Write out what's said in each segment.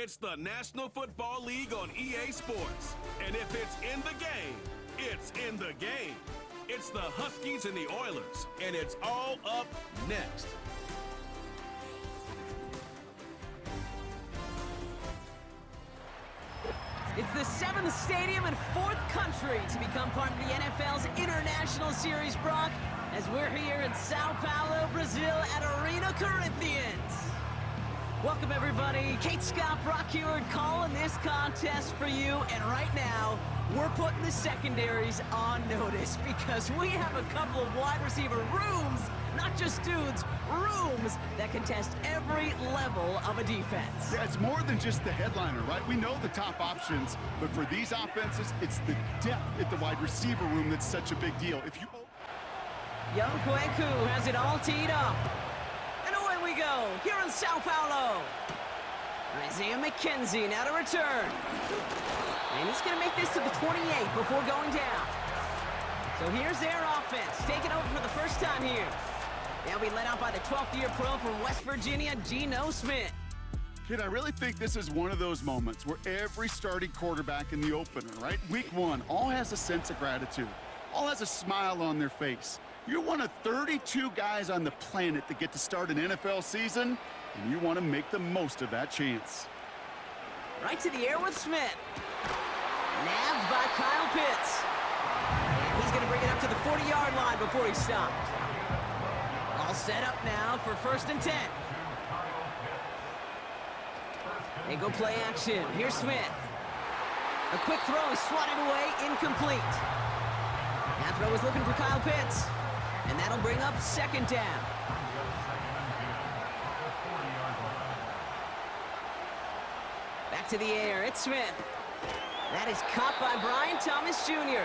It's the National Football League on EA Sports. And if it's in the game, it's in the game. It's the Huskies and the Oilers, and it's all up next. It's the 7th stadium and 4th country to become part of the NFL's International Series, Brock, as we're here in Sao Paulo, Brazil at Arena Corinthians. Welcome, everybody. Kate Scott, Brock Heward calling this contest for you, and right now, we're putting the secondaries on notice because we have a couple of wide receiver rooms, not just dudes, rooms that contest every level of a defense. Yeah, it's more than just the headliner, right? We know the top options, but for these offenses, it's the depth at the wide receiver room that's such a big deal. If you... Young Kweku has it all teed up. And away we go, here in Sao Paulo. Isaiah McKenzie now to return. And he's going to make this to the 28 before going down. So here's their offense, taking over for the first time here. They'll be led out by the 12th-year pro from West Virginia, Geno Smith. Kid, I really think this is one of those moments where every starting quarterback in the opener, right? Week one, all has a sense of gratitude. All has a smile on their face. You're one of 32 guys on the planet that get to start an NFL season, and you want to make the most of that chance. Right to the air with Smith. Nabbed by Kyle Pitts. And he's going to bring it up to the 40-yard line before he stopped. All set up now for 1st and 10. They go play action. Here's Smith. A quick throw is swatted away, incomplete. That throw is looking for Kyle Pitts. And that'll bring up 2nd down. Back to the air, it's Smith. That is caught by Brian Thomas Jr.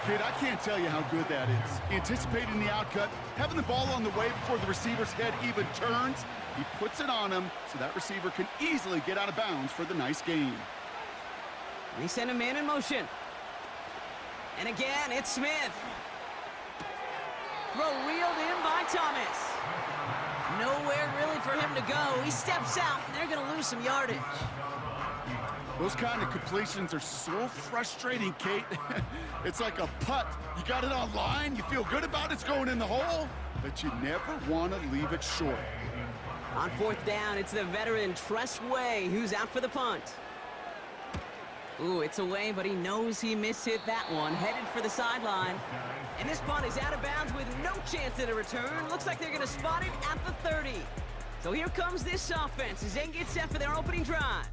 Kid, I can't tell you how good that is. Anticipating the outcut, having the ball on the way before the receiver's head even turns, he puts it on him so that receiver can easily get out of bounds for the nice gain. And he sent a man in motion. And again, it's Smith. Throw reeled in by Thomas. Nowhere really for him to go. He steps out, and they're going to lose some yardage. Those kind of completions are so frustrating, Kate. It's like a putt. You got it on line, you feel good about it's going in the hole, but you never want to leave it short. On 4th down, it's the veteran Tress Way who's out for the punt. Ooh, it's away, but he knows he mishit that one, headed for the sideline. And this punt is out of bounds with no chance at a return. Looks like they're going to spot it at the 30. So here comes this offense as they get set for their opening drive.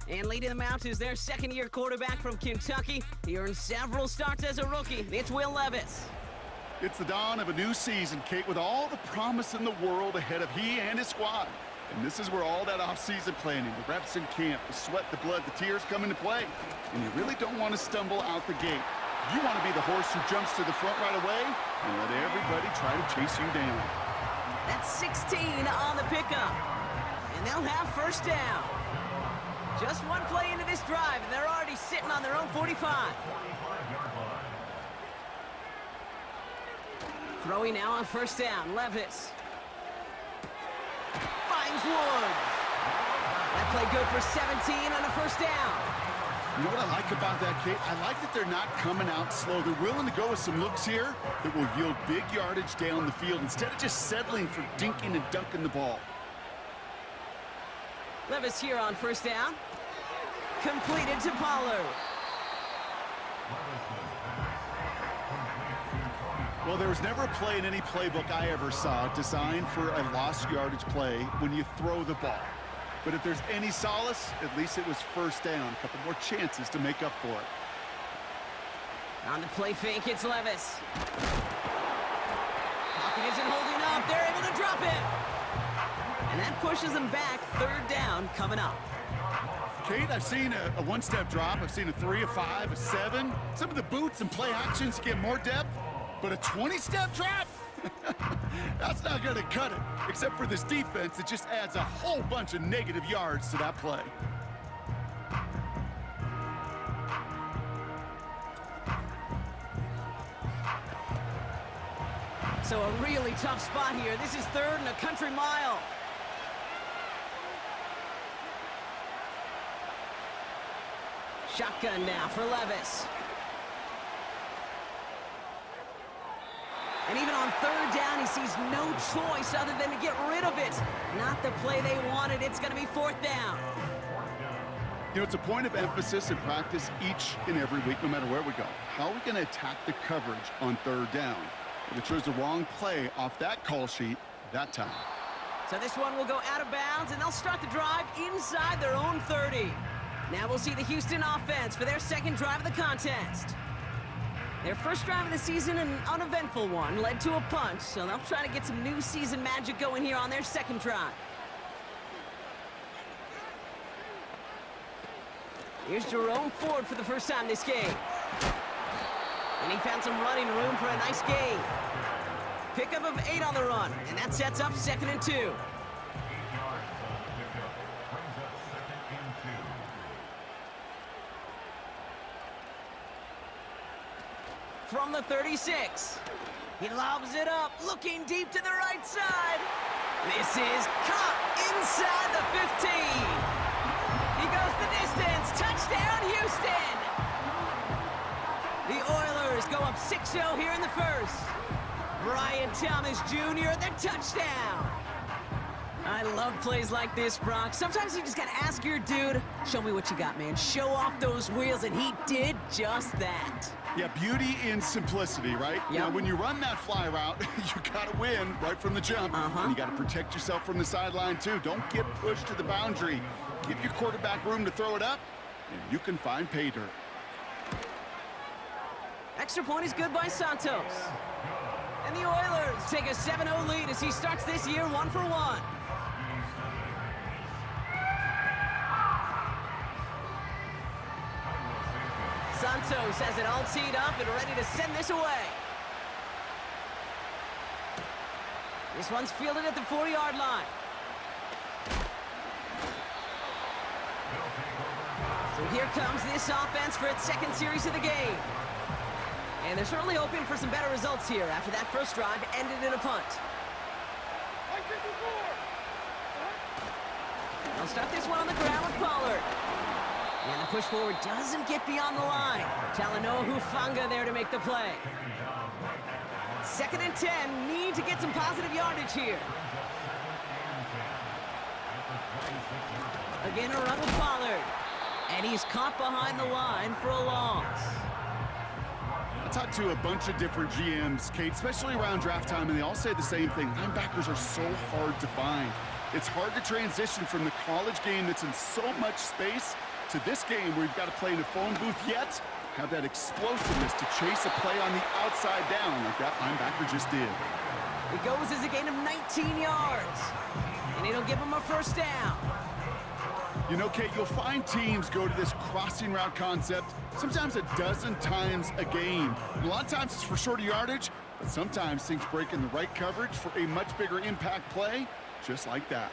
And leading them out is their 2nd-year quarterback from Kentucky. He earned several starts as a rookie. It's Will Levis. It's the dawn of a new season, Kate, with all the promise in the world ahead of he and his squad. And this is where all that off-season planning, the reps in camp, the sweat, the blood, the tears come into play. And you really don't want to stumble out the gate. You want to be the horse who jumps to the front right away and let everybody try to chase you down. That's 16 on the pickup. And they'll have 1st down. Just one play into this drive, and they're already sitting on their own 45. Throwing now on 1st down, Levis. Finds Woods. That play good for 17 on a 1st down. You know what I like about that, Kate? I like that they're not coming out slow. They're willing to go with some looks here that will yield big yardage down the field instead of just settling for dinking and dunking the ball. Levis here on 1st down. Completed to Pollard. Well, there was never a play in any playbook I ever saw designed for a lost yardage play when you throw the ball. But if there's any solace, at least it was 1st down. A couple more chances to make up for it. On the play fake, it's Levis. Pocket isn't holding up. They're able to drop it. And that pushes them back. 3rd down coming up. Kate, I've seen a one-step drop. I've seen a 3, a 5, a 7. Some of the boots and play actions get more depth. But a 20-step drop? That's not going to cut it. Except for this defense, it just adds a whole bunch of negative yards to that play. So a really tough spot here. This is 3rd and a country mile. Shotgun now for Levis. And even on third down, he sees no choice other than to get rid of it. Not the play they wanted. It's going to be fourth down. You know, it's a point of emphasis in practice each and every week, no matter where we go. How are we going to attack the coverage on third down? If it chose the wrong play off that call sheet that time. So this one will go out of bounds, and they'll start the drive inside their own 30. Now we'll see the Houston offense for their second drive of the contest. Their first drive of the season, an uneventful one, led to a punt, so they'll try to get some new season magic going here on their second drive. Here's Jerome Ford for the first time this game. And he found some running room for a nice gain. Pickup of 8 on the run, and that sets up 2nd and 2. From the 36. He lobs it up, looking deep to the right side. This is caught inside the 15. He goes the distance. Touchdown, Houston! The Oilers go up 6-0 here in the first. Brian Thomas Jr., the touchdown. I love plays like this, Brock. Sometimes you just got to ask your dude, show me what you got, man. Show off those wheels, and he did just that. Yeah, beauty in simplicity, right? Yep. Now, when you run that fly route, you got to win right from the jump. And you got to protect yourself from the sideline, too. Don't get pushed to the boundary. Give your quarterback room to throw it up, and you can find pay dirt. Extra point is good by Santos. And the Oilers take a 7-0 lead as he starts this year 1-for-1. Santos has it all teed up and ready to send this away. This one's fielded at the 4-yard line. So here comes this offense for its second series of the game. And they're certainly hoping for some better results here after that first drive ended in a punt. They'll start this one on the ground with Pollard. And the push forward doesn't get beyond the line. Talanoa Hufanga there to make the play. 2nd and 10, need to get some positive yardage here. Again, a run with Pollard. And he's caught behind the line for a loss. I talked to a bunch of different GMs, Kate, especially around draft time, and they all say the same thing. Linebackers are so hard to find. It's hard to transition from the college game that's in so much space to this game where you've got to play in a phone booth, yet have that explosiveness to chase a play on the outside down like that linebacker just did. It goes as a gain of 19 yards, and it'll give him a first down. You know, Kate, you'll find teams go to this crossing route concept sometimes a dozen times a game. And a lot of times it's for shorter yardage, but sometimes things break in the right coverage for a much bigger impact play, just like that.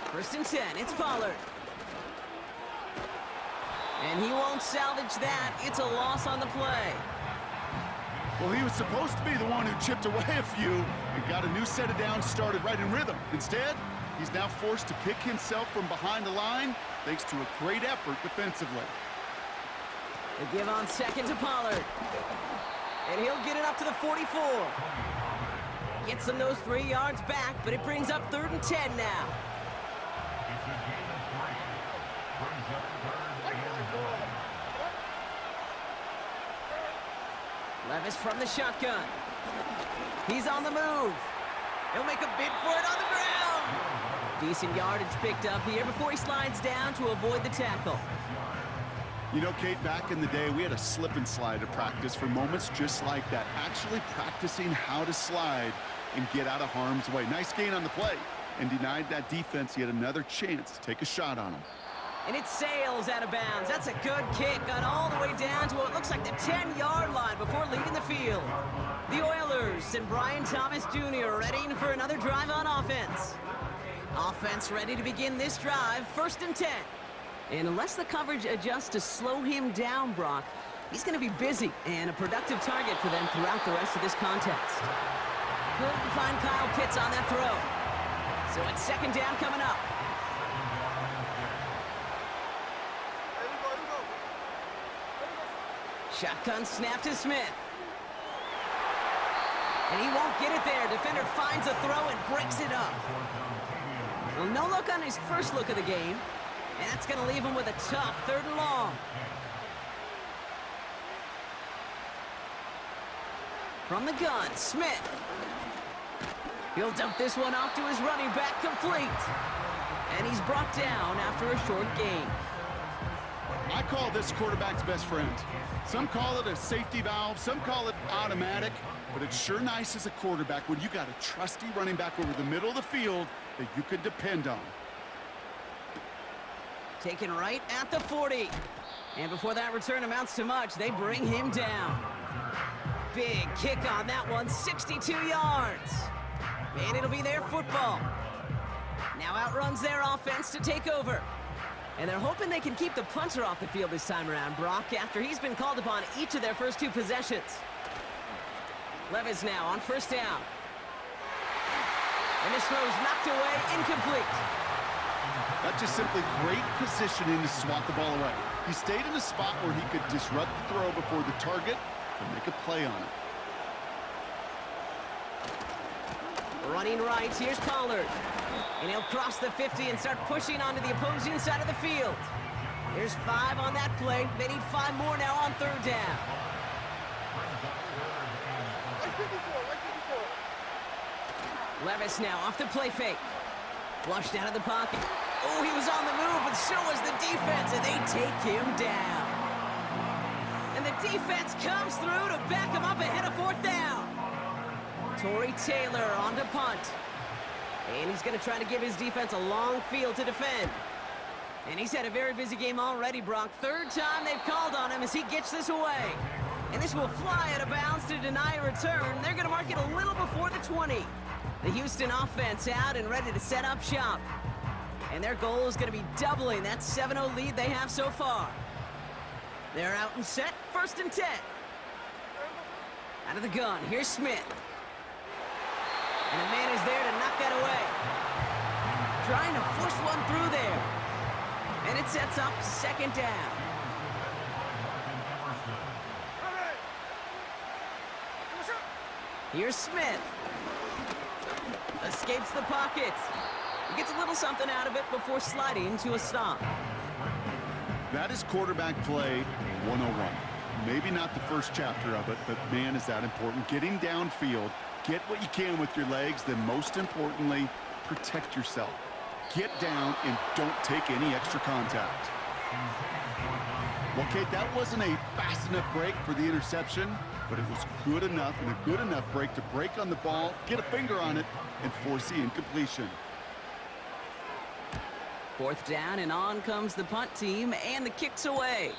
1st and 10, it's Pollard. And he won't salvage that. It's a loss on the play. Well, he was supposed to be the one who chipped away a few and got a new set of downs started right in rhythm. Instead, he's now forced to pick himself from behind the line thanks to a great effort defensively. They give on 2nd to Pollard. And he'll get it up to the 44. Gets him those 3 yards back, but it brings up 3rd and 10 now. Levis from the shotgun. He's on the move. He'll make a bid for it on the ground. Decent yardage picked up here before he slides down to avoid the tackle. You know, Kate, back in the day, we had a slip and slide to practice for moments just like that. Actually practicing how to slide and get out of harm's way. Nice gain on the play, and denied that defense yet another chance to take a shot on him. And it sails out of bounds. That's a good kick. Got all the way down to what looks like the 10-yard line before leaving the field. The Oilers and Brian Thomas Jr. ready for another drive on offense. Offense ready to begin this drive, 1st and 10. And unless the coverage adjusts to slow him down, Brock, he's going to be busy and a productive target for them throughout the rest of this contest. Couldn't find Kyle Pitts on that throw. So it's 2nd down coming up. Shotgun snap to Smith. And he won't get it there. Defender finds a throw and breaks it up. Well, no look on his first look of the game. And that's going to leave him with a tough 3rd and long. From the gun, Smith. He'll dump this one off to his running back, complete. And he's brought down after a short gain. I call this quarterback's best friend. Some call it a safety valve, some call it automatic, but it's sure nice as a quarterback when you got a trusty running back over the middle of the field that you can depend on. Taken right at the 40. And before that return amounts to much, they bring him down. Big kick on that one, 62 yards. And it'll be their football. Now outruns their offense to take over. And they're hoping they can keep the punter off the field this time around, Brock, after he's been called upon each of their first 2 possessions. Levis now on 1st down. And this throw's knocked away, incomplete. That's just simply great positioning to swat the ball away. He stayed in a spot where he could disrupt the throw before the target and make a play on it. Running right, here's Pollard. And he'll cross the 50 and start pushing onto the opposing side of the field. There's 5 on that play. They need 5 more now on 3rd down. Levis now off the play fake. Flushed out of the pocket. Oh, he was on the move, but so was the defense, and they take him down. And the defense comes through to back him up ahead of 4th down. Torrey Taylor on to punt. And he's going to try to give his defense a long field to defend. And he's had a very busy game already, Brock. 3rd time they've called on him as he gets this away. And this will fly out of bounds to deny a return. They're going to mark it a little before the 20. The Houston offense out and ready to set up shop. And their goal is going to be doubling that 7-0 lead they have so far. They're out and set, 1st and 10. Out of the gun, here's Smith. And a man is there to knock that away. Trying to force one through there. And it sets up 2nd down. Here's Smith. Escapes the pocket. He gets a little something out of it before sliding to a stop. That is quarterback play 101. Maybe not the first chapter of it, but man, is that important. Getting downfield, get what you can with your legs, then most importantly, protect yourself. Get down and don't take any extra contact. Well, Kate, that wasn't a fast enough break for the interception, but it was good enough and a good enough break to break on the ball, get a finger on it, and force the incompletion. 4th down, and on comes the punt team, and the kick's away.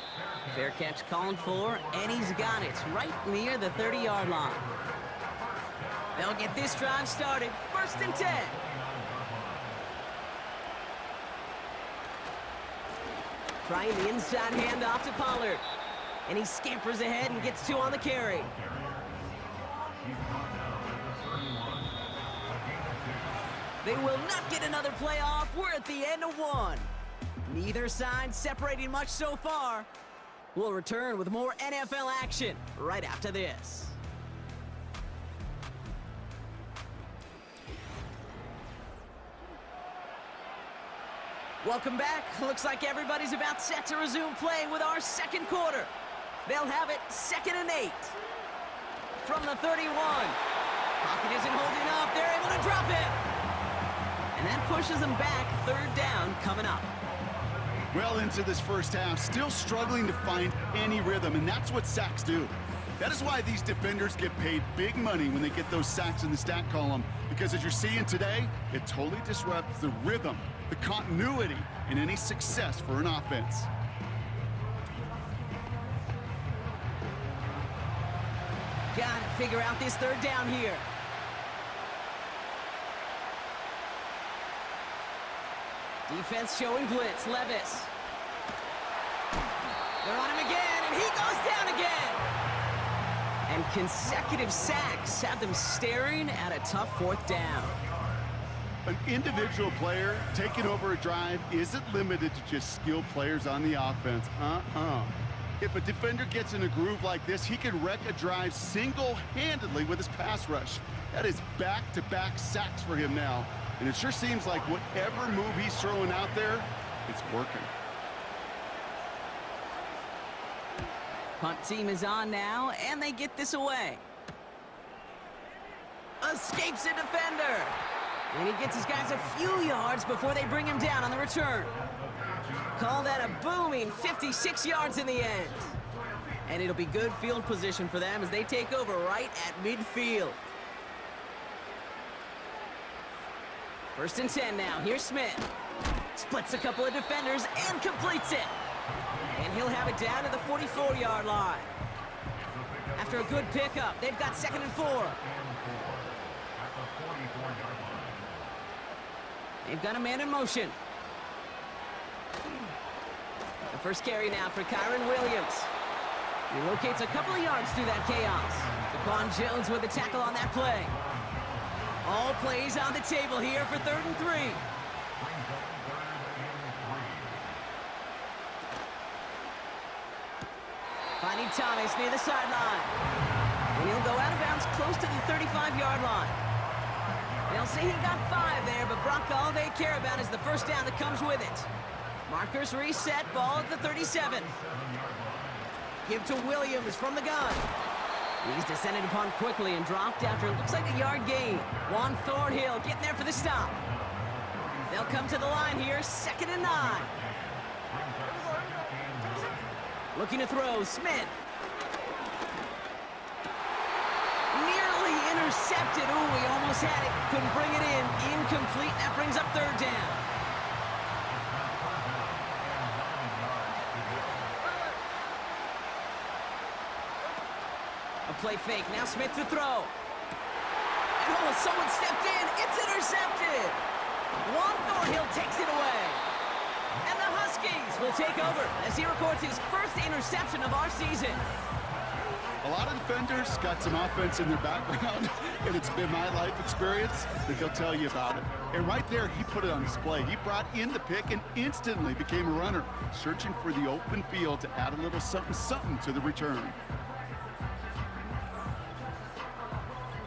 Fair catch called for, and he's got it right near the 30-yard line. They'll get this drive started, 1st and 10. Trying the inside handoff to Pollard. And he scampers ahead and gets 2 on the carry. They will not get another play off. We're at the end of 1. Neither side separating much so far. We'll return with more NFL action right after this. Welcome back. Looks like everybody's about set to resume play with our 2nd quarter. They'll have it 2nd and 8. From the 31. Pocket isn't holding up. They're able to drop it. And that pushes them back. 3rd down coming up. Well into this first half, still struggling to find any rhythm, and that's what sacks do. That is why these defenders get paid big money when they get those sacks in the stat column, because as you're seeing today, it totally disrupts the rhythm, the continuity, and any success for an offense. Got to figure out this 3rd down here. Defense showing blitz. Levis. They're on him again, and he goes down again. And consecutive sacks have them staring at a tough 4th down. An individual player taking over a drive isn't limited to just skilled players on the offense. If a defender gets in a groove like this, he can wreck a drive single-handedly with his pass rush. That is back-to-back sacks for him now. And it sure seems like whatever move he's throwing out there, it's working. Punt team is on now, and they get this away. Escapes a defender. And he gets his guys a few yards before they bring him down on the return. Call that a booming 56 yards in the end. And it'll be good field position for them as they take over right at midfield. 1st and 10 now. Here's Smith. Splits a couple of defenders and completes it. And he'll have it down to the 44-yard line. After a good pickup, they've got 2nd and 4. They've got a man in motion. The first carry now for Kyron Williams. He locates a couple of yards through that chaos. Daquan Jones with the tackle on that play. All plays on the table here for 3rd and 3. Finding Thomas near the sideline. And he'll go out of bounds close to the 35-yard line. They'll say he got 5 there, but Brock, all they care about is the first down that comes with it. Markers reset, ball at the 37. Give to Williams from the gun. He's descended upon quickly and dropped after it looks like a yard gain. Juan Thornhill getting there for the stop. They'll come to the line here, 2nd and 9. Looking to throw, Smith. Nearly intercepted. Ooh, he almost had it. Couldn't bring it in. Incomplete. That brings up 3rd down. A play fake. Now Smith to throw. And oh, someone stepped in. It's intercepted. Juan Thornhill takes it away. And the Huskies will take over as he records his first interception of our season. A lot of defenders got some offense in their background, and it's been my life experience that they'll tell you about it. And right there, he put it on display. He brought in the pick and instantly became a runner, searching for the open field to add a little something to the return.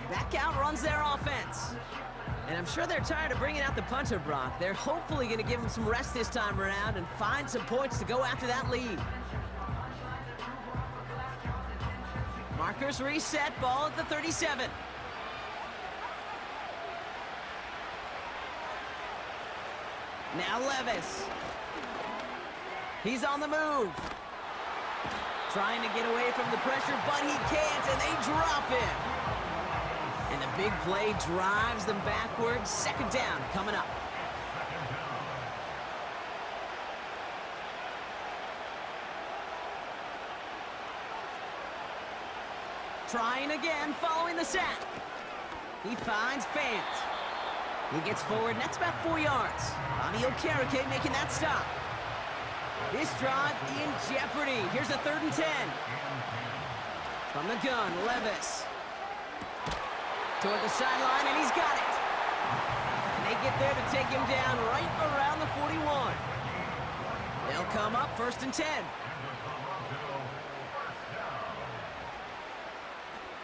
Back out runs their offense. And I'm sure they're tired of bringing out the punter, Brock. They're hopefully going to give him some rest this time around and find some points to go after that lead. Markers reset, ball at the 37. Now Levis. He's on the move. Trying to get away from the pressure, but he can't, and they drop him. And the big play drives them backwards. 2nd down coming up. Trying again, following the sack. He finds Fant. He gets forward, and that's about 4 yards. Bobby Okereke making that stop. This drive in jeopardy. Here's a 3rd and 10. From the gun, Levis. Toward the sideline, and he's got it. And they get there to take him down right around the 41. They'll come up 1st and 10.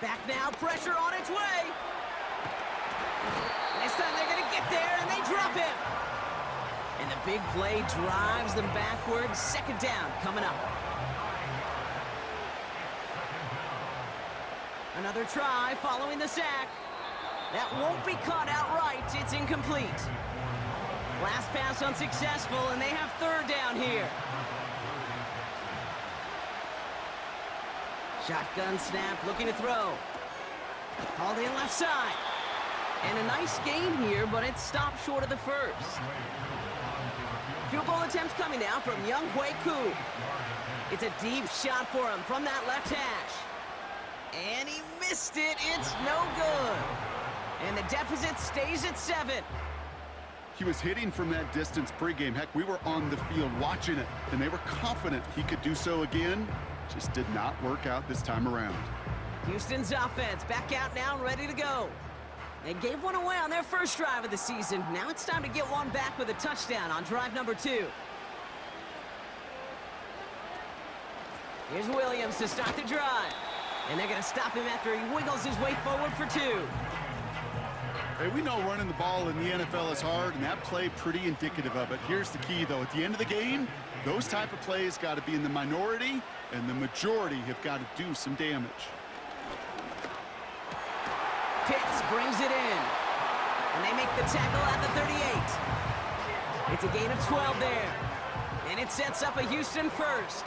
Back now, pressure on its way. This time they're going to get there, and they drop him. And the big play drives them backwards. 2nd down coming up. Another try following the sack. That won't be caught outright. It's incomplete. Last pass unsuccessful, and they have 3rd down here. Shotgun snap, looking to throw. Hauled in left side. And a nice gain here, but it's stopped short of the 1st. Field goal attempts coming now from Young Hui Koo. It's a deep shot for him from that left hash. And he missed it. It's no good. And the deficit stays at 7. He was hitting from that distance pregame. Heck, we were on the field watching it, and they were confident he could do so again. Just did not work out this time around. Houston's offense back out now and ready to go. They gave one away on their first drive of the season. Now it's time to get one back with a touchdown on drive number 2. Here's Williams to start the drive. And they're going to stop him after he wiggles his way forward for 2. Hey, we know running the ball in the NFL is hard, and that play pretty indicative of it. Here's the key, though. At the end of the game, those type of plays got to be in the minority, and the majority have got to do some damage. Pitts brings it in. And they make the tackle at the 38. It's a gain of 12 there. And it sets up a Houston first.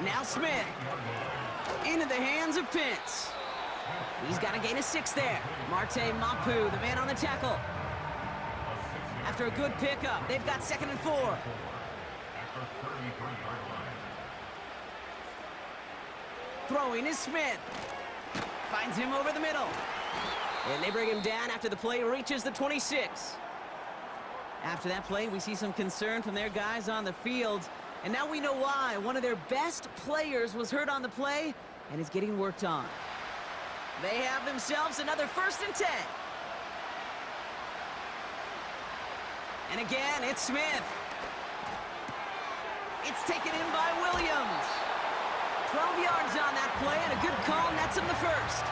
Now Smith. Into the hands of Pitts. He's got a gain of 6 there. Marte Mapu, the man on the tackle. After a good pickup, they've got 2nd and 4. Throwing is Smith. Finds him over the middle. And they bring him down after the play reaches the 26. After that play, we see some concern from their guys on the field. And now we know why. One of their best players was hurt on the play and is getting worked on. They have themselves another 1st and 10. And again, it's Smith. It's taken in by Williams. 12 yards on that play, and a good call nets him the first.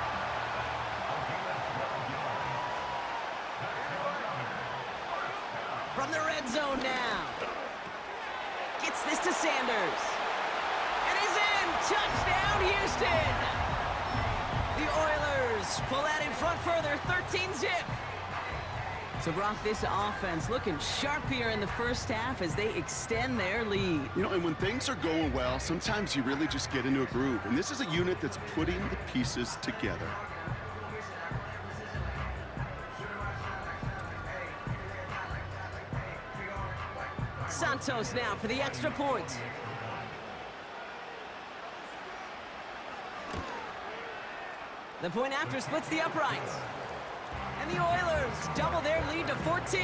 From the red zone now. Gets this to Sanders. And he's in! Touchdown, Houston! The Oilers pull that in front further, 13-zip. So, Brock, this offense looking sharp here in the first half as they extend their lead. You know, and when things are going well, sometimes you really just get into a groove. And this is a unit that's putting the pieces together. Santos now for the extra point. The point after splits the uprights. And the Oilers double their lead to 14.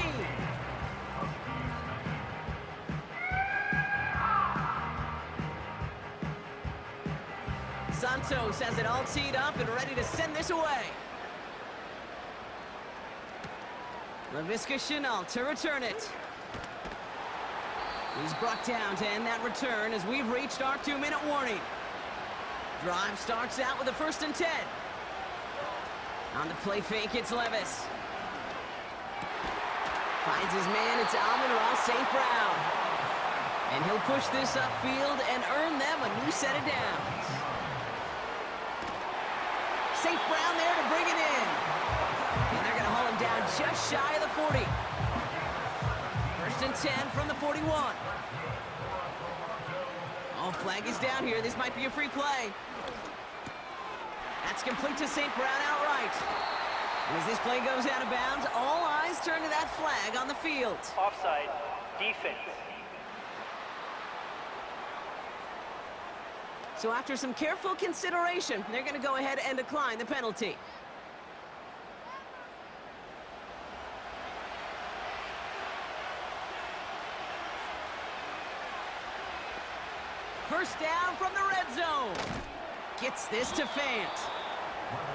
Santos has it all teed up and ready to send this away. Laviska Shenault to return it. He's brought down to end that return as we've reached our 2-minute warning. Drive starts out with a 1st and 10. On the play fake, it's Levis. Finds his man, it's Amon-Ra St. Brown. And he'll push this upfield and earn them a new set of downs. St. Brown there to bring it in. And they're going to haul him down just shy of the 40. 1st and 10 from the 41. Oh, flag is down here. This might be a free play. That's complete to St. Brown outright. And as this play goes out of bounds, all eyes turn to that flag on the field. Offside, defense. So after some careful consideration, they're going to go ahead and decline the penalty. First down from the red zone. Gets this to Fant.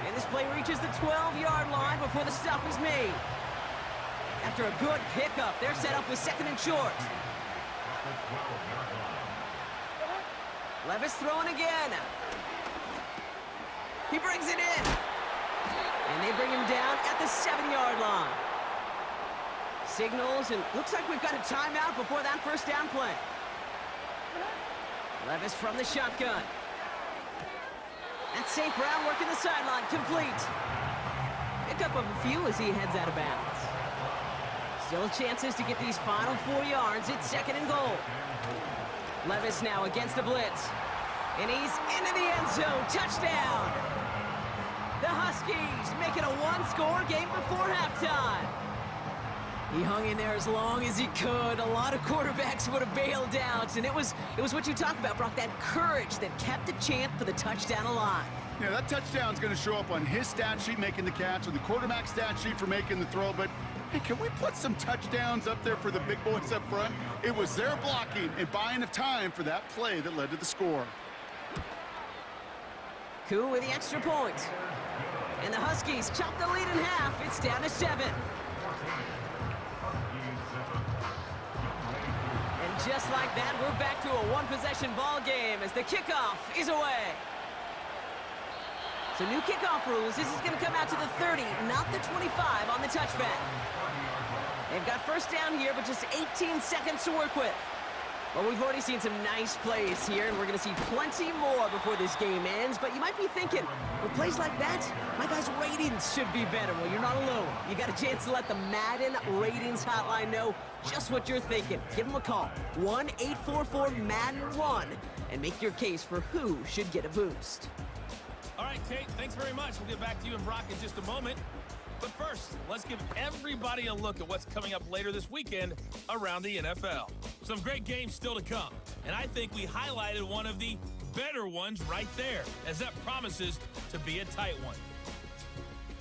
And this play reaches the 12-yard line before the stop is made. After a good pickup, they're set up with 2nd and short. Levis throwing again. He brings it in. And they bring him down at the 7-yard line. Signals, and looks like we've got a timeout before that first down play. Levis from the shotgun. That's St. Brown working the sideline, complete. Pickup of a few as he heads out of bounds. Still chances to get these final 4 yards. It's 2nd and goal. Levis now against the blitz. And he's into the end zone. Touchdown! The Huskies make it a 1-score game before halftime. He hung in there as long as he could. A lot of quarterbacks would have bailed out. And it was what you talked about, Brock, that courage that kept the champ for the touchdown alive. Yeah, that touchdown's going to show up on his stat sheet making the catch, or the quarterback stat sheet for making the throw. But, hey, can we put some touchdowns up there for the big boys up front? It was their blocking and buying of time for that play that led to the score. Koo with the extra point. And the Huskies chop the lead in half. It's down to 7. Just just like that, we're back to a one-possession ball game as the kickoff is away. So new kickoff rules. This is going to come out to the 30, not the 25 on the touchback. They've got first down here, but just 18 seconds to work with. Well, we've already seen some nice plays here, and we're going to see plenty more before this game ends. But you might be thinking, with plays like that, my guys' ratings should be better. Well, you're not alone. You got a chance to let the Madden Ratings Hotline know just what you're thinking. Give them a call, 1-844-MADDEN1, and make your case for who should get a boost. All right, Kate, thanks very much. We'll get back to you and Brock in just a moment. But first, let's give everybody a look at what's coming up later this weekend around the NFL. Some great games still to come, and I think we highlighted one of the better ones right there, as that promises to be a tight one.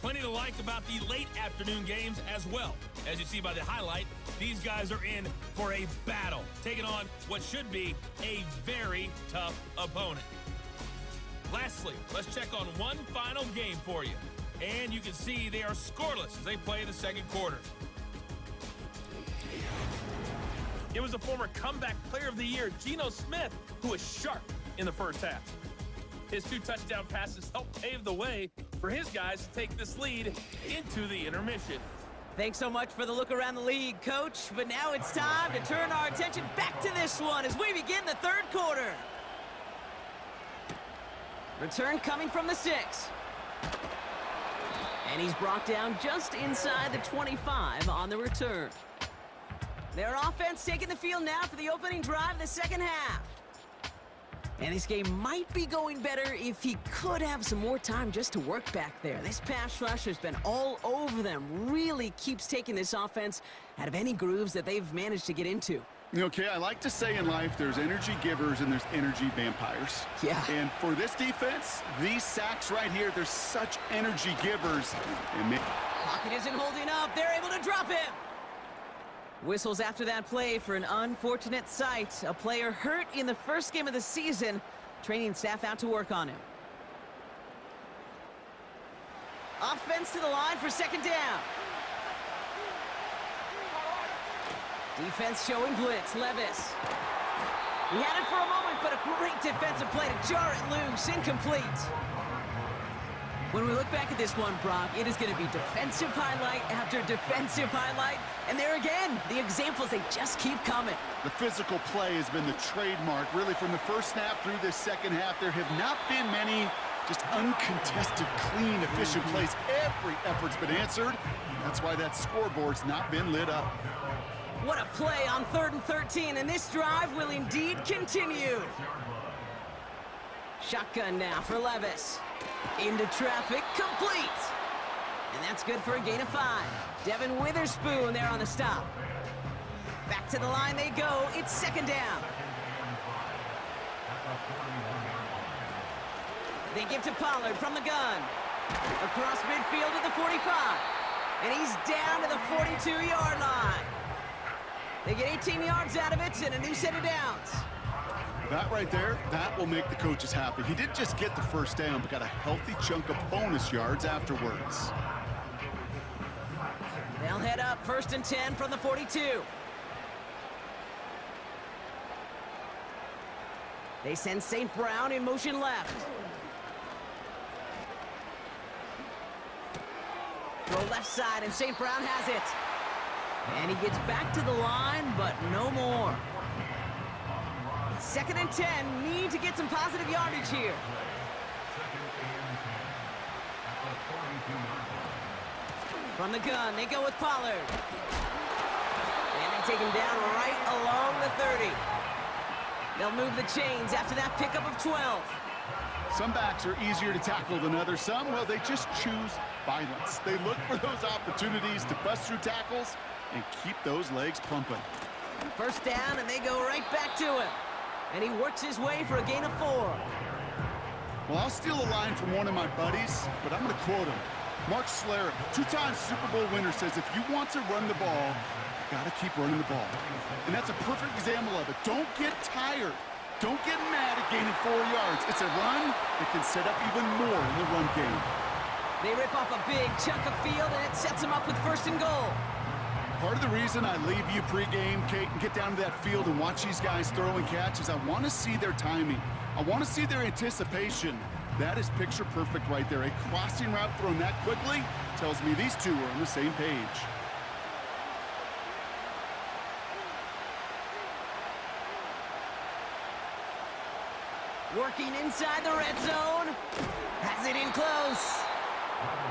Plenty to like about the late afternoon games as well. As you see by the highlight, these guys are in for a battle, taking on what should be a very tough opponent. Lastly, let's check on one final game for you. And you can see they are scoreless as they play the second quarter. It was the former comeback player of the year, Geno Smith, who was sharp in the first half. His 2 touchdown passes helped pave the way for his guys to take this lead into the intermission. Thanks so much for the look around the league, Coach. But now it's time to turn our attention back to this one as we begin the third quarter. Return coming from the 6. And he's brought down just inside the 25 on the return. Their offense taking the field now for the opening drive of the second half. And this game might be going better if he could have some more time just to work back there. This pass rush has been all over them. Really keeps taking this offense out of any grooves that they've managed to get into. Okay, I like to say in life there's energy givers and there's energy vampires. Yeah. And for this defense, these sacks right here, they're such energy givers. Pocket isn't holding up. They're able to drop him. Whistles after that play for an unfortunate sight. A player hurt in the first game of the season. Training staff out to work on him. Offense to the line for second down. Defense showing blitz. Levis. He had it for a moment, but a great defensive play to jar it loose. Incomplete. When we look back at this one, Brock, it is going to be defensive highlight after defensive highlight. And there again, the examples, they just keep coming. The physical play has been the trademark. Really, from the first snap through this second half, there have not been many just uncontested, clean, efficient plays. Every effort's been answered. That's why that scoreboard's not been lit up. What a play on 3rd and 13, and this drive will indeed continue. Shotgun now for Levis. Into traffic, complete. And that's good for a gain of 5. Devin Witherspoon there on the stop. Back to the line they go. It's second down. They give to Pollard from the gun. Across midfield to the 45. And he's down to the 42-yard line. They get 18 yards out of it and a new set of downs. That right there, that will make the coaches happy. He didn't just get the first down, but got a healthy chunk of bonus yards afterwards. They'll head up 1st and 10 from the 42. They send St. Brown in motion left. Throw left side, and St. Brown has it. And he gets back to the line, but no more. 2nd and 10, need to get some positive yardage here. From the gun, they go with Pollard. And they take him down right along the 30. They'll move the chains after that pickup of 12. Some backs are easier to tackle than others. Some, well, they just choose violence. They look for those opportunities to bust through tackles and keep those legs pumping. First down, and they go right back to him. And he works his way for a gain of 4. Well, I'll steal a line from one of my buddies, but I'm going to quote him. Mark Slarick, 2-time Super Bowl winner, says if you want to run the ball, you got to keep running the ball. And that's a perfect example of it. Don't get tired. Don't get mad at gaining 4 yards. It's a run that can set up even more in the run game. They rip off a big chunk of field, and it sets them up with 1st and goal. Part of the reason I leave you pregame, Kate, and get down to that field and watch these guys throw and catch is I want to see their timing. I want to see their anticipation. That is picture perfect right there. A crossing route thrown that quickly tells me these two are on the same page. Working inside the red zone. Has it in close.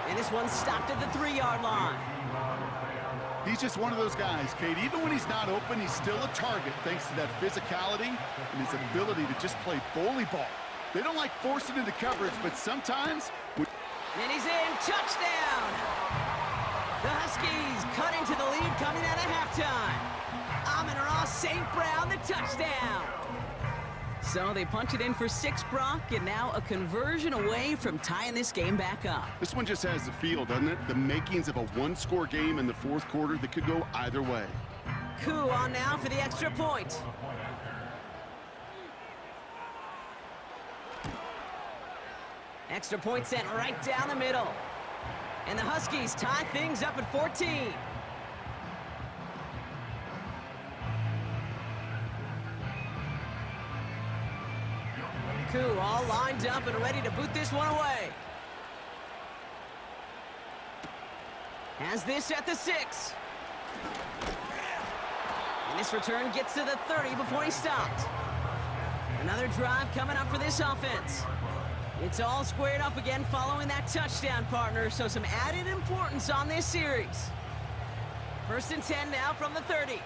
And this one's stopped at the 3-yard line. He's just one of those guys, Kate. Even when he's not open, he's still a target thanks to that physicality and his ability to just play bully ball. They don't like forcing into coverage, but sometimes... And he's in. Touchdown! The Huskies cut into the lead coming out of halftime. Amon-Ra St. Brown, the touchdown. So they punch it in for 6, Brock, and now a conversion away from tying this game back up. This one just has the feel, doesn't it? The makings of a one-score game in the fourth quarter that could go either way. Koo on now for the extra point. Extra point sent right down the middle. And the Huskies tie things up at 14. Koo all lined up and ready to boot this one away. Has this at the 6. And this return gets to the 30 before he stopped. Another drive coming up for this offense. It's all squared up again following that touchdown, partner, so some added importance on this series. 1st and 10 now from the 30.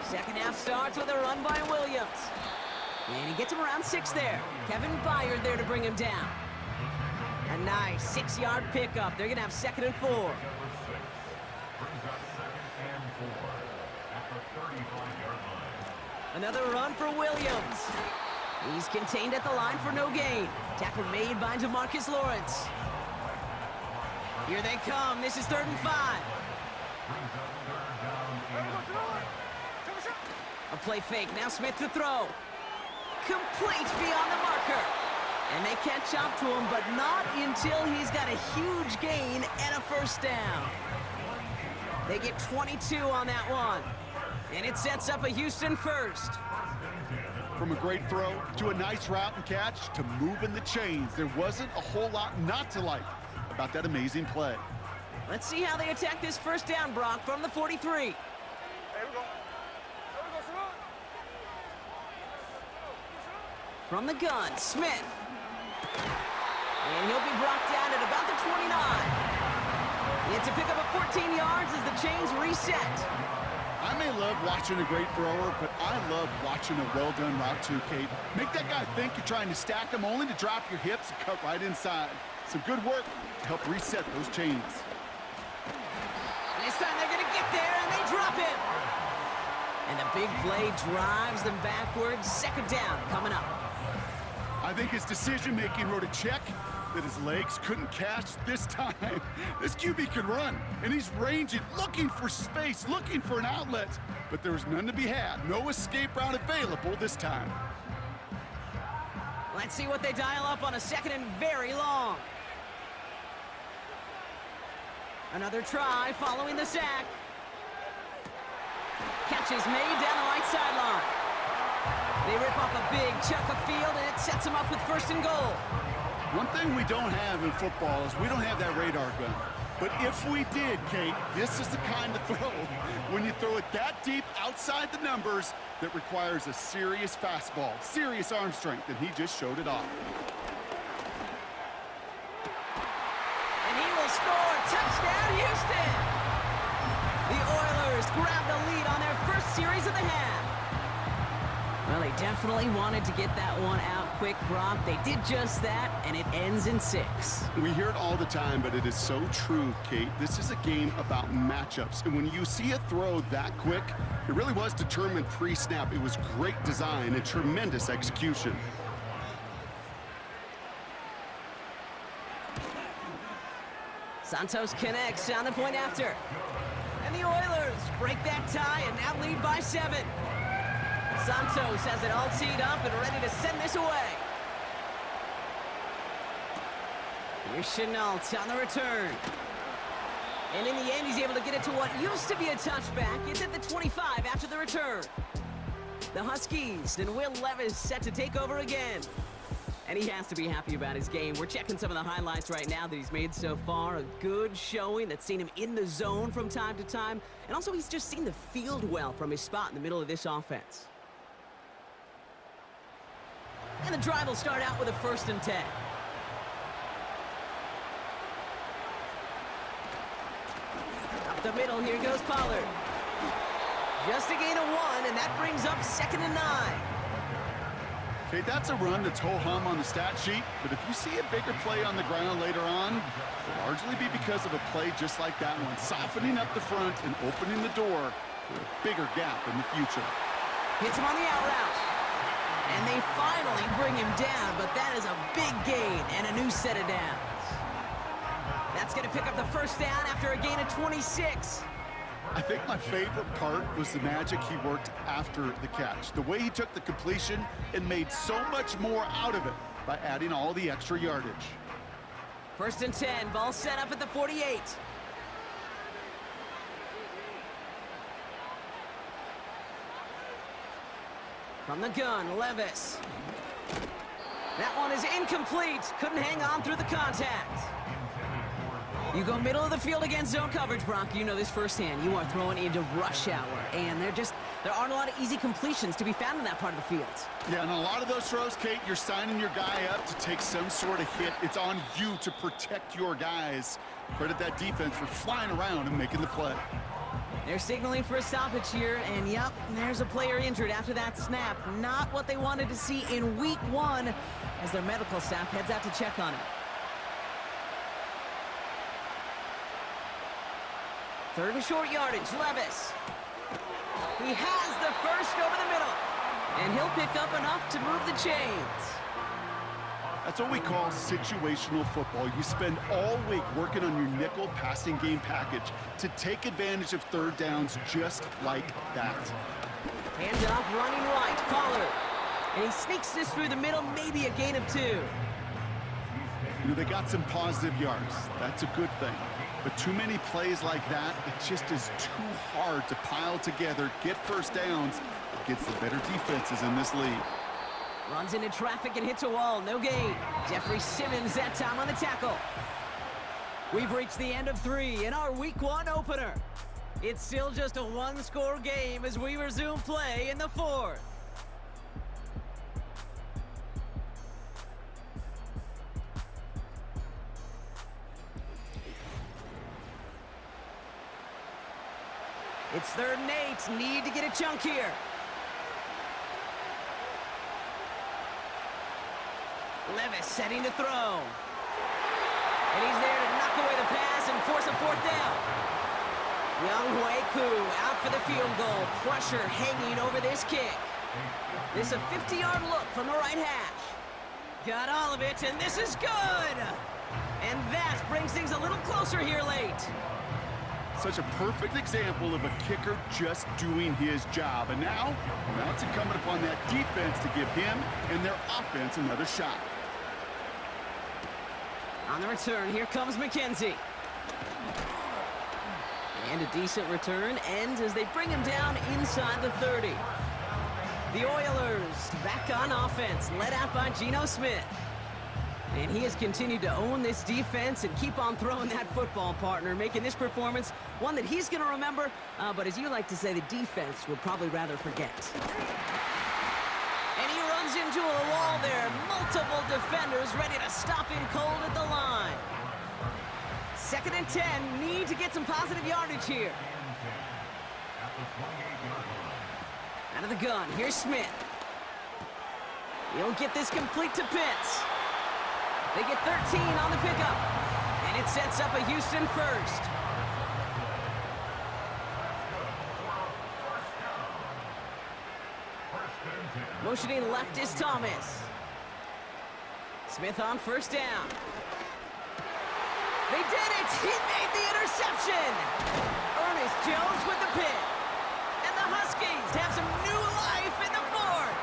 Second half starts with a run by Williams. And he gets him around 6 there. Kevin Byard there to bring him down. A nice 6-yard pickup. They're going to have 2nd and 4. Another run for Williams. He's contained at the line for no gain. Tackle made by DeMarcus Lawrence. Here they come. This is 3rd and 5. A play fake. Now Smith to throw. Complete beyond the marker. And they catch up to him, but not until he's got a huge gain and a 1st down. They get 22 on that one. And it sets up a Houston 1st. From a great throw to a nice route and catch to moving the chains, there wasn't a whole lot not to like about that amazing play. Let's see how they attack this 1st down, Brock, from the 43. From the gun, Smith. And he'll be brought down at about the 29. It's a pickup of 14 yards as the chains reset. I may love watching a great thrower, but I love watching a well-done route too, Kate. Make that guy think you're trying to stack him only to drop your hips and cut right inside. Some good work to help reset those chains. This time they're going to get there, and they drop him. And the big play drives them backwards. 2nd down coming up. I think his decision-making wrote a check that his legs couldn't catch this time. This QB can run, and he's ranging, looking for space, looking for an outlet. But there was none to be had. No escape route available this time. Let's see what they dial up on a 2nd and very long. Another try following the sack. Catch is made down the right sideline. They rip off a big chunk of field, and it sets them up with 1st and goal. One thing we don't have in football is we don't have that radar gun. But if we did, Kate, this is the kind of throw, when you throw it that deep outside the numbers, that requires a serious fastball, serious arm strength, and he just showed it off. And he will score. Touchdown, Houston! The Oilers grab the lead on their 1st series of the half. Well, they definitely wanted to get that one out quick, Brock. They did just that, and it ends in 6. We hear it all the time, but it is so true, Kate. This is a game about matchups, and when you see a throw that quick, it really was determined pre-snap. It was great design and tremendous execution. Santos connects on the point after. And the Oilers break that tie and now lead by 7. Santos has it all teed up and ready to send this away. Here's Chenault on the return. And in the end, he's able to get it to what used to be a touchback. It's at the 25 after the return. The Huskies and Will Levis set to take over again. And he has to be happy about his game. We're checking some of the highlights right now that he's made so far. A good showing that's seen him in the zone from time to time. And also, he's just seen the field well from his spot in the middle of this offense. And the drive will start out with a 1st and 10. Up the middle, here goes Pollard. Just a gain of 1, and that brings up 2nd and 9. Okay, that's a run that's ho-hum on the stat sheet, but if you see a bigger play on the ground later on, it'll largely be because of a play just like that one, softening up the front and opening the door for a bigger gap in the future. Hits him on the out route. And they finally bring him down, but that is a big gain and a new set of downs. That's going to pick up the 1st down after a gain of 26. I think my favorite part was the magic he worked after the catch. The way he took the completion and made so much more out of it by adding all the extra yardage. 1st and 10, ball set up at the 48. From the gun, Levis. That one is incomplete. Couldn't hang on through the contact. You go middle of the field against zone coverage, Brock. You know this firsthand. You are throwing into rush hour, and there aren't a lot of easy completions to be found in that part of the field. Yeah, and a lot of those throws, Kate, you're signing your guy up to take some sort of hit. It's on you to protect your guys. Credit that defense for flying around and making the play. They're signaling for a stoppage here, and yep, there's a player injured after that snap. Not what they wanted to see in week 1 as their medical staff heads out to check on him. 3rd and short yardage, Levis. He has the 1st over the middle, and he'll pick up enough to move the chains. That's what we call situational football. You spend all week working on your nickel passing game package to take advantage of 3rd downs just like that. Hand off, running right, Pollard. And he sneaks this through the middle, maybe a gain of 2. You know, they got some positive yards. That's a good thing. But too many plays like that, it just is too hard to pile together, get 1st downs against the better defenses in this league. Runs into traffic and hits a wall, no gain. Jeffrey Simmons that time on the tackle. We've reached the end of 3 in our week 1 opener. It's still just a 1-score game as we resume play in the 4th. It's 3rd and 8. Need to get a chunk here. Levis setting to throw. And he's there to knock away the pass and force a 4th down. Younghoe Koo out for the field goal. Pressure hanging over this kick. This is a 50-yard look from the right hash. Got all of it, and this is good. And that brings things a little closer here late. Such a perfect example of a kicker just doing his job. And now it's incumbent upon that defense to give him and their offense another shot. On the return, here comes McKenzie. And a decent return ends as they bring him down inside the 30. The Oilers back on offense, led out by Geno Smith. And he has continued to own this defense and keep on throwing that football, partner, making this performance one that he's going to remember, but as you like to say, the defense would probably rather forget. And he runs into a wall there. Multiple defenders ready to stop him cold at the line. 2nd and 10, need to get some positive yardage here. Out of the gun, here's Smith. He'll get this complete to Pitts. They get 13 on the pickup, and it sets up a Houston 1st. Motioning left is Thomas. Smith on 1st down. They did it! He made the interception! Ernest Jones with the pick. And the Huskies have some new life in the 4th.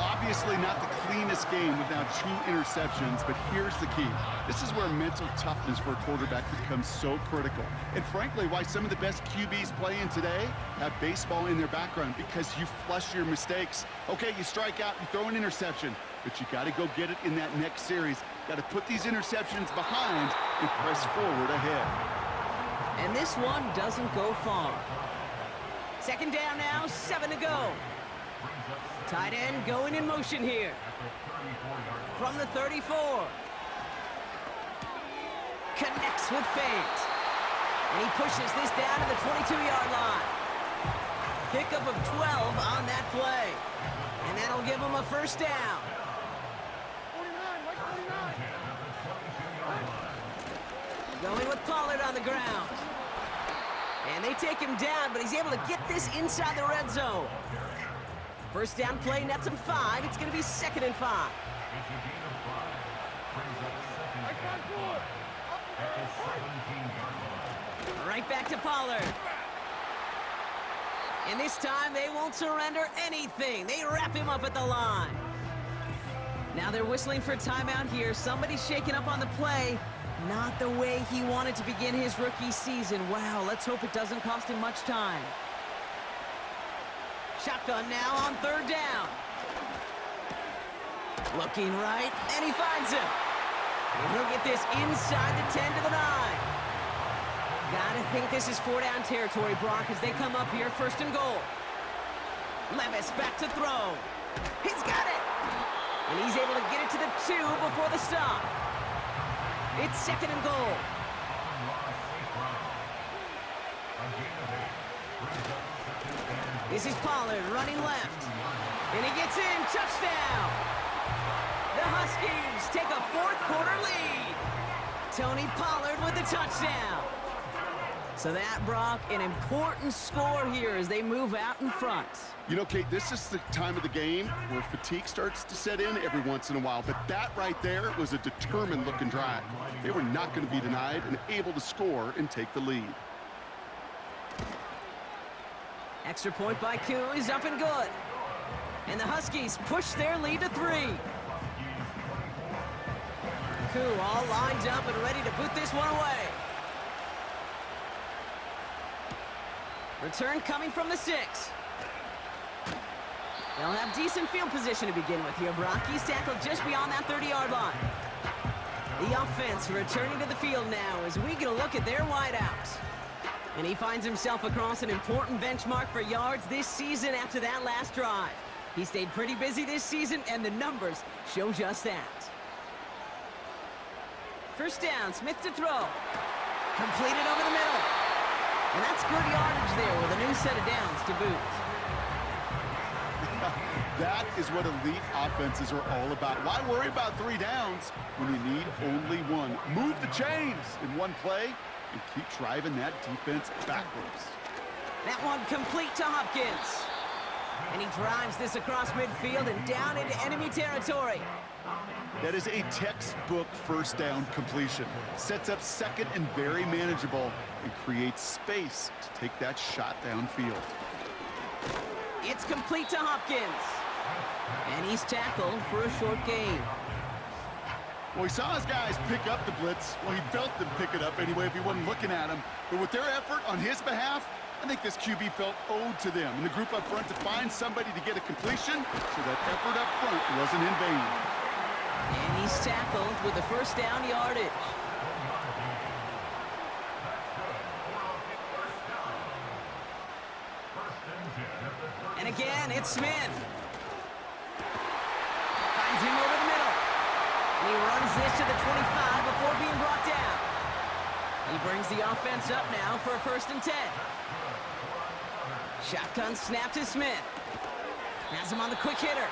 Obviously not the cleanest game with now 2 interceptions, but here's the key. This is where mental toughness for a quarterback becomes so critical. And frankly, why some of the best QBs playing today have baseball in their background, because you flush your mistakes. Okay, you strike out, you throw an interception, but you got to go get it in that next series. Got to put these interceptions behind and press forward ahead. And this one doesn't go far. Second down now, 7 to go. Tight end going in motion here. From the 34. Connects with feint. And he pushes this down to the 22-yard line. Pickup of 12 on that play. And that'll give him a first down. Going with Pollard on the ground. And they take him down, but he's able to get this inside the red zone. First down play nets him 5. It's going to be 2nd and 5. Right back to Pollard. And this time they won't surrender anything. They wrap him up at the line. Now they're whistling for timeout here. Somebody's shaking up on the play. Not the way he wanted to begin his rookie season. Wow, let's hope it doesn't cost him much time. Shotgun now on 3rd down. Looking right, and he finds him. And he'll get this inside the 10 to the 9. Gotta think this is 4-down territory, Brock, as they come up here 1st and goal. Levis back to throw. He's got it. And he's able to get it to the 2 before the stop. It's 2nd and goal. This is Pollard running left. And he gets in. Touchdown. The Huskies take a 4th-quarter lead. Tony Pollard with the touchdown. So that, Brock, an important score here as they move out in front. You know, Kate, this is the time of the game where fatigue starts to set in every once in a while. But that right there was a determined-looking drive. They were not going to be denied and able to score and take the lead. Extra point by Koo is up and good. And the Huskies push their lead to 3. Koo all lined up and ready to boot this one away. Return coming from the 6. They'll have decent field position to begin with here, Brock. He's tackled just beyond that 30-yard line. The offense returning to the field now as we get a look at their wideouts. And he finds himself across an important benchmark for yards this season after that last drive. He stayed pretty busy this season, and the numbers show just that. First down, Smith to throw. Completed over the middle. And that's good yardage there with a new set of downs to boot. That is what elite offenses are all about. Why worry about 3 downs when you need only 1? Move the chains in one play and keep driving that defense backwards. That one complete to Hopkins. And he drives this across midfield and down into enemy territory. That is a textbook first down completion. Sets up 2nd and very manageable and creates space to take that shot downfield. It's complete to Hopkins. And he's tackled for a short gain. Well, he saw his guys pick up the blitz. Well, he felt them pick it up anyway if he wasn't looking at him. But with their effort on his behalf, I think this QB felt owed to them and the group up front to find somebody to get a completion so that effort up front wasn't in vain. And he's tackled with the first down yardage. And again, it's Smith. Finds him over the middle. And he runs this to the 25 before being brought down. He brings the offense up now for a 1st and 10. Shotgun snap to Smith. Has him on the quick hitter.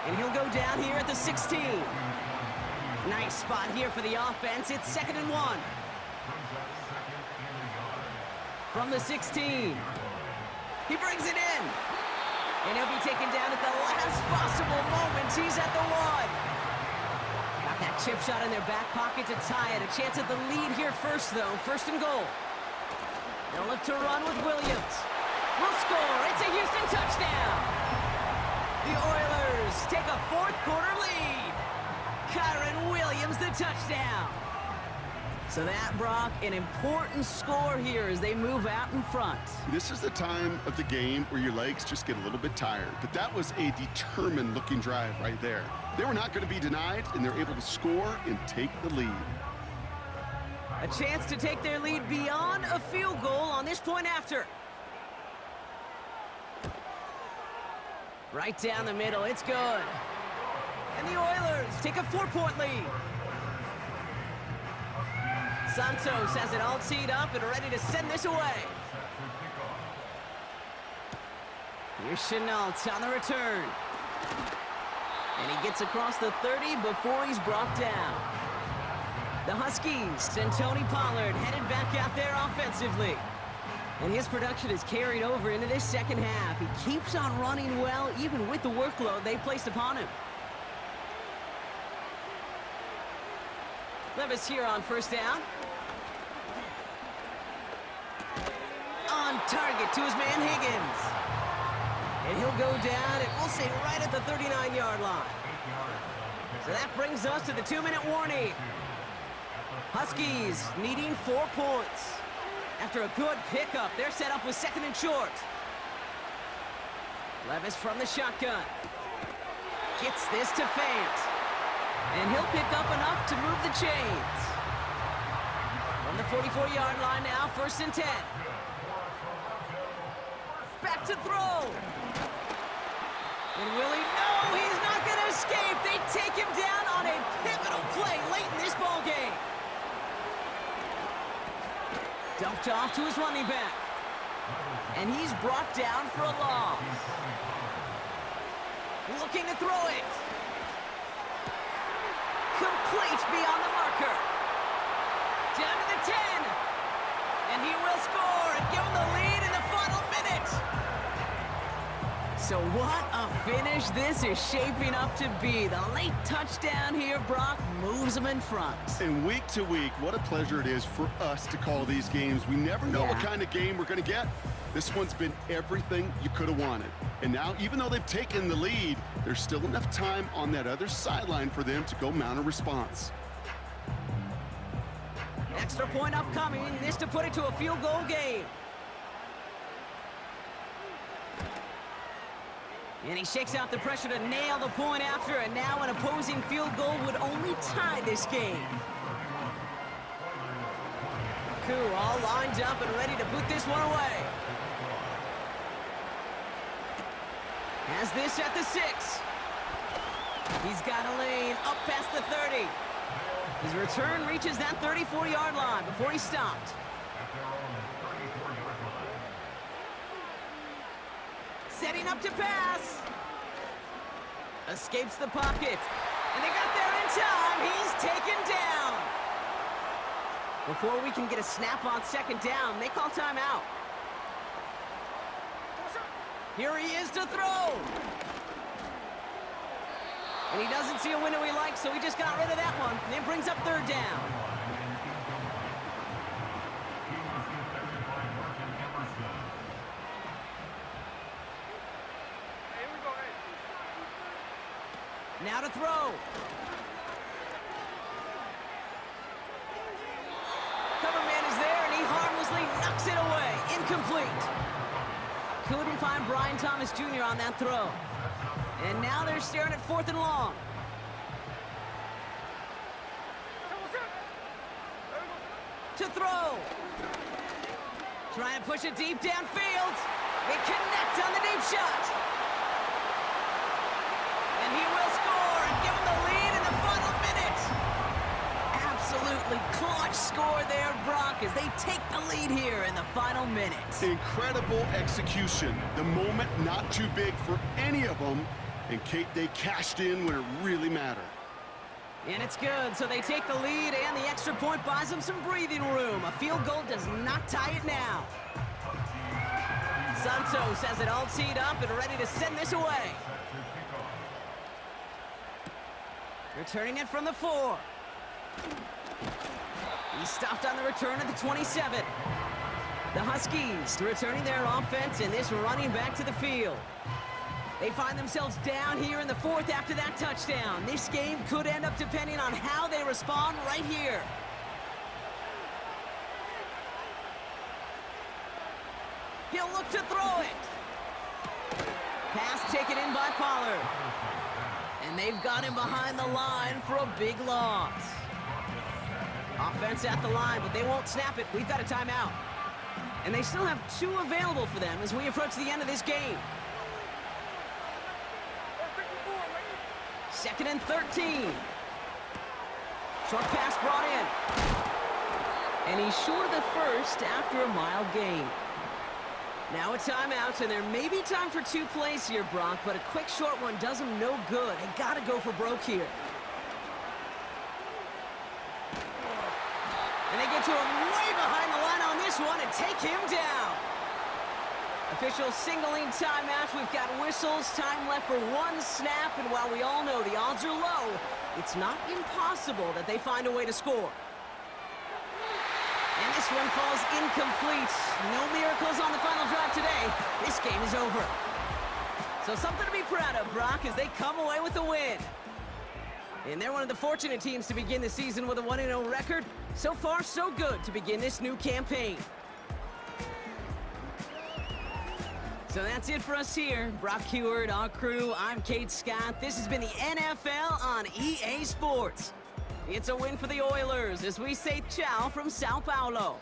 And he'll go down here at the 16. Nice spot here for the offense. It's 2nd and 1. From the 16. He brings it in. And he'll be taken down at the last possible moment. He's at the 1. Got that chip shot in their back pocket to tie it. A chance at the lead here first, though. 1st and goal. They'll look to run with Williams. Will score. It's a Houston touchdown. The Oilers take a fourth quarter lead. Kyron Williams, the touchdown. So that, Brock, an important score here as they move out in front. This is the time of the game where your legs just get a little bit tired. But that was a determined-looking drive right there. They were not going to be denied, and they're able to score and take the lead. A chance to take their lead beyond a field goal on this point after. Right down the middle, it's good. And the Oilers take a 4-point lead. Santos has it all teed up and ready to send this away. Here's Chenault on the return. And he gets across the 30 before he's brought down. The Huskies and Tony Pollard headed back out there offensively. And his production is carried over into this second half. He keeps on running well, even with the workload they placed upon him. Levis here on first down. On target to his man Higgins. And he'll go down, and we'll say right at the 39-yard line. So that brings us to the 2-minute warning. Huskies needing 4 points. After a good pickup, they're set up with 2nd and short. Levis from the shotgun. Gets this to Fant. And he'll pick up enough to move the chains. From the 44-yard line now, 1st and 10. Back to throw. And Willie, no, he's not going to escape. They take him down on a pivotal play late in this ball game. Dumped off to his running back. And he's brought down for a loss. Looking to throw it. Complete beyond the marker. Down to the 10. And he will score and give him the lead in the final minute. So what a finish this is shaping up to be. The late touchdown here, Brock, moves them in front. And week to week, what a pleasure it is for us to call these games. We never know what kind of game we're going to get. This one's been everything you could have wanted. And now, even though they've taken the lead, there's still enough time on that other sideline for them to go mount a response. Extra point upcoming. This to put it to a field goal game. And he shakes out the pressure to nail the point after, and now an opposing field goal would only tie this game. Koo all lined up and ready to boot this one away. Has this at the 6. He's got a lane up past the 30. His return reaches that 34-yard line before he stopped. Setting up to pass. Escapes the pocket. And they got there in time. He's taken down. Before we can get a snap on 2nd down, they call timeout. Here he is to throw. And he doesn't see a window he likes, so he just got rid of that one. And it brings up 3rd down. Now to throw. Cover man is there, and he harmlessly knocks it away. Incomplete. Couldn't find Brian Thomas Jr. on that throw. And now they're staring at 4th and long. To throw. Trying to push it deep downfield. They connect on the deep shot. And he will score and give him the lead in the final minute. Absolutely clutch score there, Brock, as they take the lead here in the final minute. Incredible execution. The moment not too big for any of them. And Kate, they cashed in when it really mattered. And it's good, so they take the lead, and the extra point buys them some breathing room. A field goal does not tie it now. Santos has it all teed up and ready to send this away. Returning it from the 4. He stopped on the return at the 27. The Huskies returning their offense, and this running back to the field. They find themselves down here in the fourth after that touchdown. This game could end up depending on how they respond right here. He'll look to throw it. Pass taken in by Pollard. And they've got him behind the line for a big loss. Offense at the line, but they won't snap it. We've got a timeout. And they still have 2 available for them as we approach the end of this game. 2nd and 13. Short pass brought in. And he's short of the first after a mild gain. Now a timeout, and there may be time for 2 plays here, Brock, but a quick short one does them no good. They got to go for broke here. And they get to him way behind the line on this one and take him down. Official singling timeout. We've got whistles. Time left for 1 snap, and while we all know the odds are low, it's not impossible that they find a way to score. And this one falls incomplete. No miracles on the final drive today. This game is over. So something to be proud of, Brock, as they come away with a win. And they're one of the fortunate teams to begin the season with a 1-0 record. So far, so good to begin this new campaign. So that's it for us here. Brock Heward, our crew, I'm Kate Scott. This has been the NFL on EA Sports. It's a win for the Oilers as we say ciao from Sao Paulo.